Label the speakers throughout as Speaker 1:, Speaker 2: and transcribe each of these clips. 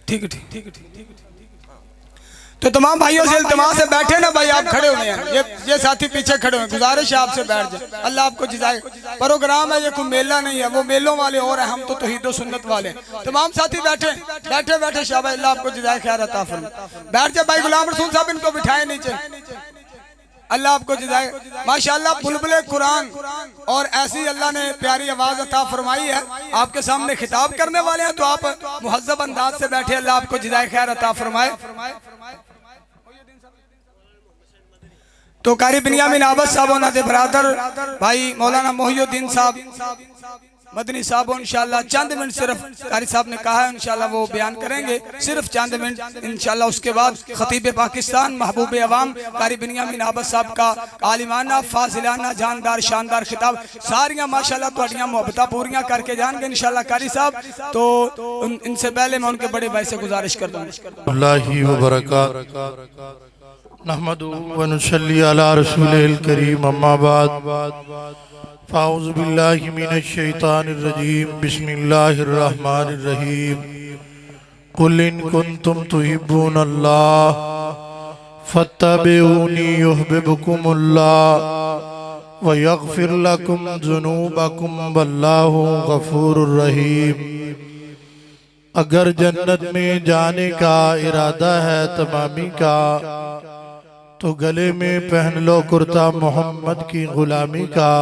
Speaker 1: ٹھیک ہے ٹھیک ہے تو تمام بھائیوں سے التماس ہے بیٹھے نا بھائی، آپ کھڑے ہوئے ہیں، یہ ساتھی پیچھے کھڑے ہوئے ہیں، گزارش ہے آپ سے بیٹھ جائیں، اللہ آپ کو جزائے۔ پروگرام ہے، یہ کوئی میلہ نہیں ہے، وہ میلوں والے اور ہیں، ہم تو توحید و سنت والے ہیں۔ تمام ساتھی بیٹھے شاہ بھائی، اللہ آپ کو جزائے خیر عطا فرمائے۔ بیٹھ جائے بھائی، غلام رسول صاحب ان کو بٹھائیں نیچے، اللہ آپ کو جزائے۔ ماشاءاللہ بلبل قرآن، اور ایسی اللہ نے پیاری آواز عطا فرمائی ہے، آپ کے سامنے خطاب کرنے والے ہیں تو آپ مہذب انداز سے بیٹھے، اللہ آپ کو جزائے خیر عطا فرمائے۔ تو قاری بنیامین عابد صاحب ہونا دے برادر بھائی مولانا محی الدین صاحب مدنی صاحب انشاءاللہ چند منٹ صرف قاری صاحب نے کہا ہے، انشاءاللہ وہ بیان کریں گے صرف چند منٹ انشاءاللہ۔ اس کے بعد خطیب پاکستان محبوب عوام قاری بنیامین عابد صاحب کا عالمانہ فاضلانہ جاندار شاندار خطاب، ساریاں ماشاءاللہ توڑیاں محبتہ پوریاں کر کے جان گے انشاءاللہ قاری صاحب۔ تو ان سے پہلے میں ان کے بڑے بھائی سے گزارش کر دوں
Speaker 2: اللہ وبرکاتہ، نحمد و نصلی علی رسول الکریم، اما بعد، فاعوذ باللہ من الشیطان الرجیم، بسم اللہ الرحمن الرحیم۔ قل ان کنتم تحبون اللہ فاتبعونی یحببکم اللہ ویغفر لکم ذنوبکم واللہ غفور الرحیم۔ اگر جنت میں جانے کا ارادہ ہے تمامی کا، تو گلے میں پہن لو کرتا محمد کی غلامی کا۔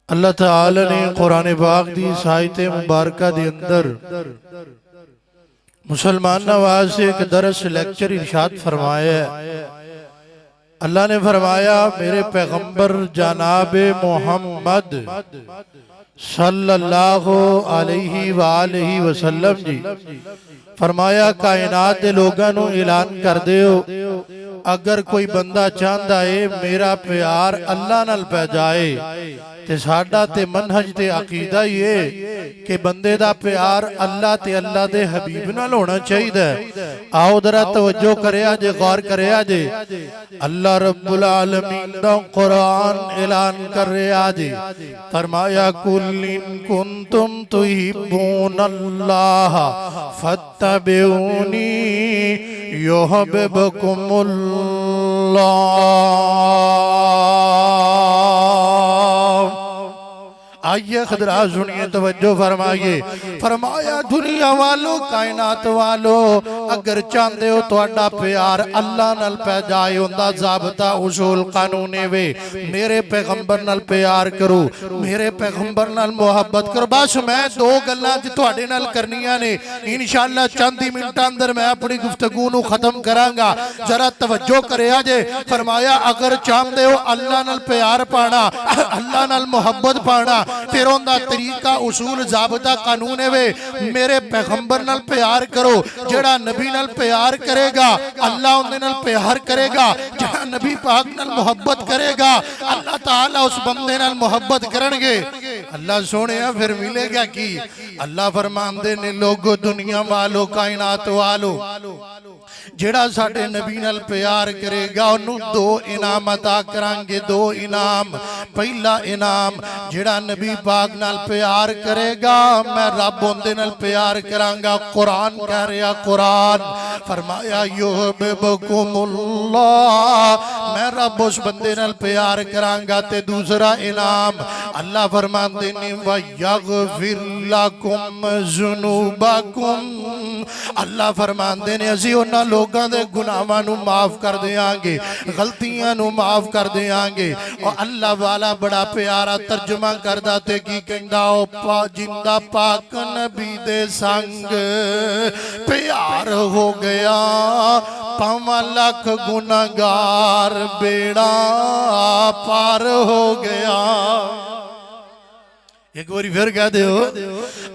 Speaker 2: اللہ تعالی نے قرآن پاک دی آیت مبارکہ دی اندر مسلمان نواز سے ایک درس لیکچر ارشاد فرمایا ہے۔ اللہ نے فرمایا میرے پیغمبر جناب محمد صلی اللہ علیہ وآلہ وسلم جی فرمایا کائنات دے لوگاں نو اعلان کر دیو، اگر کوئی بندہ چاہتا ہے میرا پیار اللہ نال پہ جائے، تے ساڈا تے منہج تے عقیدہ یہ کہ بندے دا پیار اللہ تے اللہ دے حبیب نال ہونا چاہیے۔ آؤ ذرا توجہ کرے آجے، غور کرے آجے، اللہ رب العالمین دا قرآن اعلان کر رہے آجے، فرمایا کل ان کنتم تحبون اللہ فاتبعونی یحببکم اللہ۔ آئیے خدرات سنیے، توجہ فرمائیے، فرمایا دنیا والو کائنات والو اگر چاندے ہو تو اڈا پیار اللہ نال پہ جائے، اندہ ضابطہ اصول قانونے وے، میرے پیغمبر نال پیار کرو، میرے پیغمبر نال محبت کرو۔ بس میں دو گلہ جی تو اڈے نال کرنیاں نے، انشاءاللہ چاندی منٹ اندر میں اپنی گفتگو نو ختم کرانگا، ذرا توجہ کرے آجے۔ فرمایا اگر چاندے ہو اللہ نال پیار پانا، اللہ نال محبت پانا، پھر اندہ طریقہ اصول ضابطہ قانون ہے، میرے پیغمبر نال پیار کرو، جڑا نبی نال پیار کرے گا اللہ اندے نال پیار کرے گا، جڑا نبی پاک نال محبت کرے گا اللہ تعالیٰ اس بندے نال محبت کرنگے۔ اللہ سونے پھر ملے گا کی؟ اللہ فرمان دے نے لوگو دنیا والو کائنات والو جڑا ساڑھے نبی نال پیار کرے گا انہوں دو انعام عطا کرانگے، دو انعام۔ پہلا انعام جڑا نبی پاک نال پیار کرے گا میں رب اندے نال پیار کرانگا۔ قرآن کہہ رہا، قرآن فرمایا یحببکم اللہ، میں رب اس بندے نال پیار کرانگا۔ تے دوسرا انعام اللہ فرمان دینے وَيَغْفِرْ لَكُمْ ذُنُوبَكُمْ، اللہ فرمان دینے ازی انہا لوگاں دے گناہاں نو معاف کر دیاں گے، غلطیاں نو معاف کر دیاں گے۔ اور اللہ والا بڑا پیارا ترجمہ کردہ تے کی کہندہ جندہ پاک نبی دے سنگ پیار ہو گیا، پاواں لاکھ گناہگار بیڑا پار ہو گیا۔ ایک باری پھر کہہ دے ہو،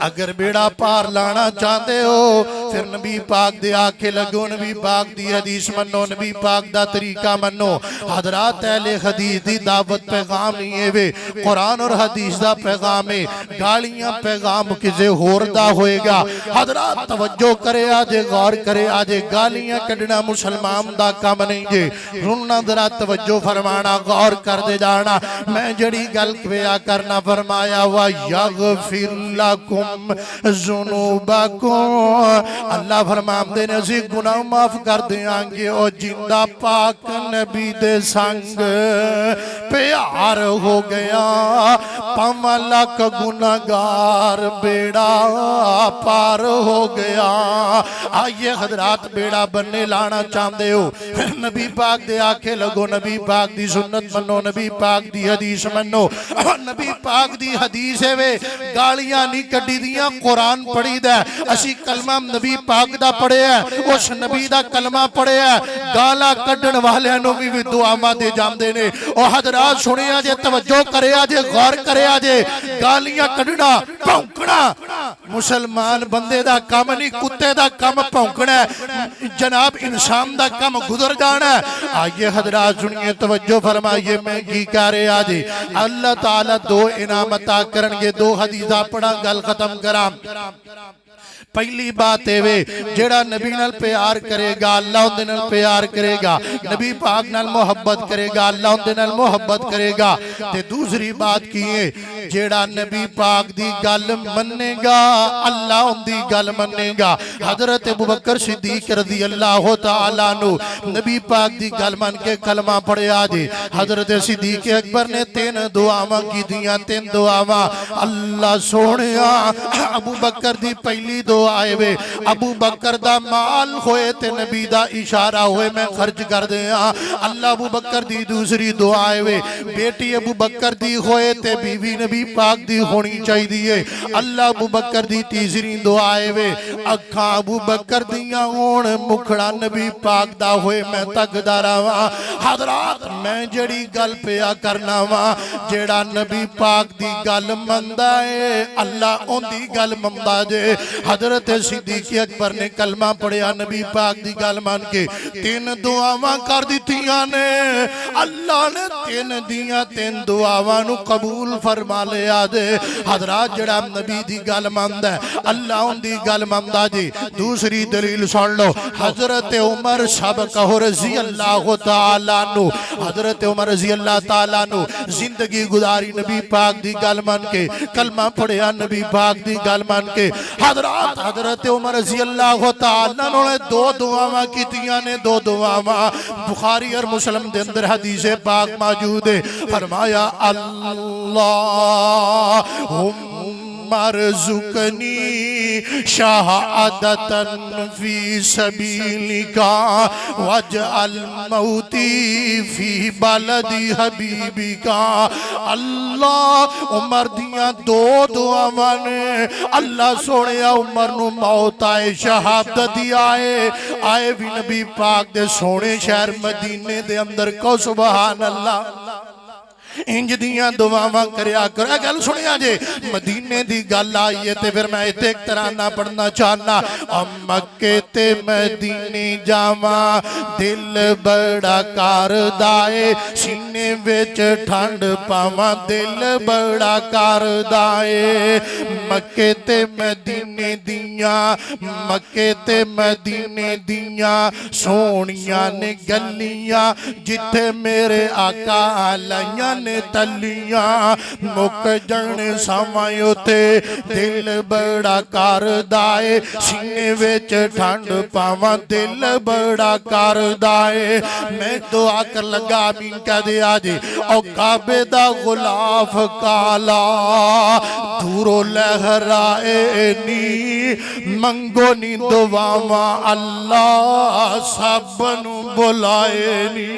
Speaker 2: اگر بیڑا پار لانا چاہتے ہو پھر نبی پاک دے آکے لگو، نبی پاک دی حدیث منو، نبی پاک دا طریقہ منو۔ حضرات اہل حدیث دی دعوت پیغام نہیں ہے وے، قرآن اور حدیث دا پیغام ہے، گالیاں پیغام کسے ہوردہ ہوئے گا۔ حضرات توجہ کرے آجے، غور کرے آجے، گالیاں کڑنا مسلمان دا کام نہیں جے، رننا ذرا توجہ فرمانا، غور کر دے جانا۔ میں جڑی گل کیا کرنا فرمایا وَيَغْفِرْ لَكُمْ ذُنُوبَكُمْ اللہ فرماندے نے اسی گناہ معاف کر دیاں گے او جندہ پاک نبی دے سنگ پیار ہو گیا 5 لاکھ گناہگار بیڑا پار ہو گیا آئیے حضرات بیڑا بننے لانا چاہتے ہو نبی پاک دے آکھے لگو نبی پاک دی سنت منو نبی پاک دی حدیث منو نبی پاک دی حدیث ہے وے گالیاں نہیں کڑی دیاں قرآن پڑھی دے اسی کلمہ نبی پاک دا پڑھے ہے اس نبی دا کلمہ پڑھے ہے گالا کڑن والے انہوں بھی دعا ماں دے جام دینے اور حضرات سنے آجے توجہ کرے آجے غور کرے آجے گالیاں کڑنا پونکنا مسلمان بندے دا کام نہیں کتے دا کام پونکنا ہے جناب انسان دا کام گزر جانا ہے آئیے حضرات سنیے توجہ فرمائیے میں کی کارے آجے اللہ تعالیٰ 2 انعامتہ کرنگے 2 حدیثہ پڑھا گل ختم کرام پہلی بات ہے وے جیڑا نبی نال پیار کرے گا اللہ ان دے نال پیار کرے گا نبی پاک نال محبت کرے گا اللہ ان دے نال محبت کرے گا تے دوسری بات کی ہے جیڑا نبی پاک دی گل مننے گا اللہ ان دی گل مننے گا حضرت ابوبکر صدیق رضی اللہ تعالیٰ عنہ نبی پاک دی گل من کے کلمہ پڑھے آجے حضرت صدیق اکبر نے 3 دعاواں کی دیاں 3 دعاواں اللہ سونیا ابوبکر دی پہلی دعا آئے وے ابو بکر دا مال ہوئے تے نبی دا اشارہ ہوئے میں خرچ کر دیا اللہ ابو بکر دی دوسری دعا آئے وے بیٹی ابو بکر دی ہوئے تے بیوی نبی پاک دی ہونی چاہی دیئے اللہ ابو بکر دی تیسری دعا آئے وے اکھاں ابو بکر دیاں ہون مکھڑا نبی پاک دا ہوئے میں تک دارا وہاں حضرات میں جڑی گل پیا کرنا وہاں جڑا نبی پاک دی گل مندہ ہے اللہ ان دی گل مندہ جے حضرت صدیق اکبر نے کلمہ پڑھیا نبی پاک دی گل مان کے 3 دعاواں کر دیتیاں نے اللہ نے 3 دعاواں نو قبول فرما لیا دے حضرات جڑا نبی دی گل ماند ہے اللہ ان دی گل ماندا جی دوسری دلیل سن لو حضرت عمر سابقہ رضی اللہ تعالیٰ عنہ حضرت عمر رضی اللہ تعالیٰ عنہ زندگی گزاری نبی پاک دی گل مان کے کلمہ پڑھیا نبی پاک دی گل مان کے حضرت عمر رضی اللہ تعالیٰ نے 2 دعاواں کیتیاں نے 2 دعاواں بخاری اور مسلم دے اندر حدیث پاک موجود ہے فرمایا اللہم ارزقنی شہادتا فی سبیلکا واجعل موتی فی بلدی حبیبکا اللہ عمر دیاں 2 دعاواں نے اللہ سوڑے عمر نو موت آئے شہادت آئے بھی نبی پاک دے سونے شہر مدینے دے اندر کو سبحان اللہ انج دیاں دعاواں کریا کر گل سنیا جے مدینے دی گل آئیے تے پھر میں ایک ترانہ پڑھنا چاہنا مکے تے مدینے جاواں دل بڑا کار دائے سینے وچ ٹھنڈ پاواں دل بڑا کار دائے مکے تے مدینے دیاں مکے تے مدینے دیاں سونیاں نے گلیاں جتھے میرے آقا لائیاں نے تلیاں مک جن سامائیو تے دل بڑا کار دائے سینے ویچ ٹھنڈ پاواں دل بڑا کار دائے میں دعا کر لگا آمین کہہ دیا جی او کعبے دا غلاف کالا دورو لہرائے نی منگو نی دعاواں اللہ سبنو بلائے نی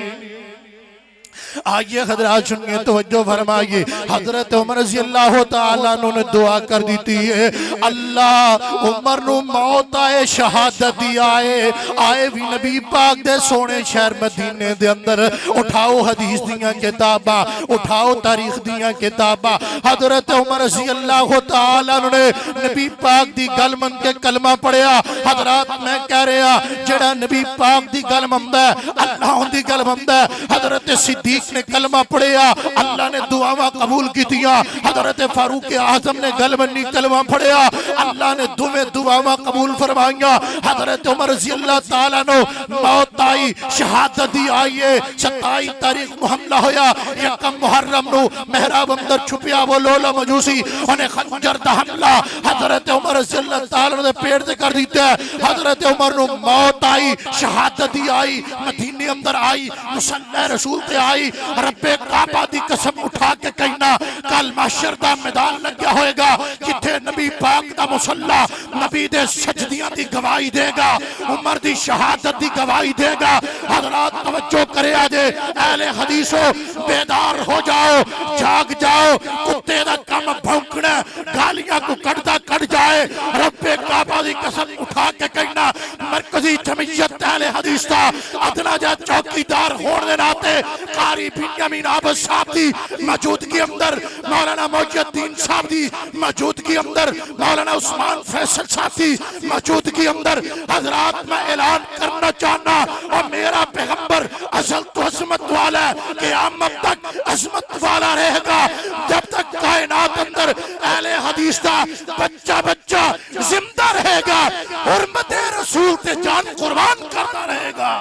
Speaker 2: آئیے حضرات سنیے توجہ فرمائیے حضرت عمر رضی اللہ تعالیٰ نے دعا کر دیتی ہے اللہ عمر نو موت آئے شہادت آئے بھی نبی پاک دے سونے شہر مدینے دے اندر اٹھاؤ حدیث دیاں کتابہ اٹھاؤ تاریخ دیاں کتابہ حضرت عمر رضی اللہ تعالیٰ نے نبی پاک دی گل من کے کلمہ پڑھیا حضرات میں کہہ رہا جڑا نبی پاک دی گل مندہ ہے اللہ ان دی گل مندہ ہے حضرت صدیق صدیق نے کلمہ پڑھیا اللہ نے دعاواں قبول کیتیاں حضرت فاروق اعظم نے گلمنی کلمہ پڑھیا اللہ نے دعاواں قبول فرمائیاں حضرت عمر رضی اللہ تعالیٰ نو موت آئی شہادت دی آئیے 27 تاریخ نو حملہ ہویا یکم محرم نو محراب اندر چھپیا وہ لولا مجوسی انہیں خنجر دا حملہ حضرت عمر رضی اللہ تعالیٰ نے پیٹ سے کر دیتا ہے حضرت عمر نو موت آئی شہادت دی آئی مدینے اندر آئی مصلی رسول تے آئی رب کعبہ دی قسم اٹھا کے کہنا کل محشر دا میدان لگیا ہوئے گا جتھے نبی پاک دا مصلی نبی دے سجدیاں دی گواہی دے گا عمر دی شہادت دی گواہی دے گا حضرات توجہ کرے آجے اہل حدیثو بیدار ہو جاؤ جاگ جاؤ کتے دا کم بھونکنا گالیاں کو کٹتا کٹ جائے رب کعبہ دی قسم اٹھا کے کہنا مرکزی جمعیت اہل حدیث تا ادنا جا چوکیدار ہونے ناتے قاری بنیامین عابد صاحب دی موجودگی اندر مولانا محی الدین صاحب دی موجودگی اندر مولانا عثمان فیصل صاحب دی موجودگی اندر حضرات میں اعلان کرنا چاہنا اور میرا پیغمبر ازل تو عظمت والا ہے قیامت تک عظمت والا رہے گا جب تک کائنات اندر اہل حدیث دا بچہ زندہ رہے گا حرمت رسول تے جان قربان کرتا رہے گا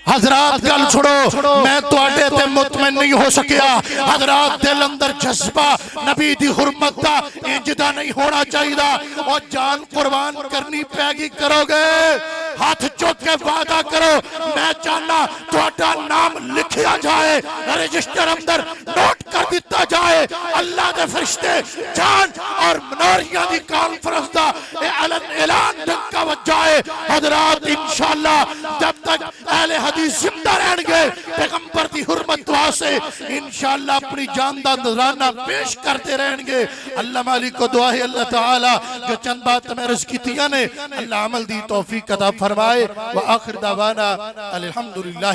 Speaker 2: حضرات گل چھوڑو میں تو آٹے تے مطمئن نہیں ہو سکیا حضرات دل اندر جذبہ نبی دی حرمت دا انجدہ نہیں ہونا چاہیے اور جان قربان کرنی پیگی کرو گے ہاتھ چوک کے وعدہ کرو میں چاہنا تو آٹا نام لکھیا جائے رجسٹر اندر نوٹ کر دیتا جائے اللہ دے فرشتے جان اور منوریاں دی کانفرنس دا اعلان ڈنکا وجائے حضرات انشاءاللہ جب تک اہل حدیث زندہ رہن گے پیغمبر دی حرمت دعا سے انشاءاللہ اپنی جان دا نذرانہ پیش کرتے رہن گے اللہ مالک کو دعا ہے اللہ تعالی جو چند بات میں رزق کیتیاں نے اللہ عمل دی توفیق عطا فرمائے وآخر دعوانا الحمدللہ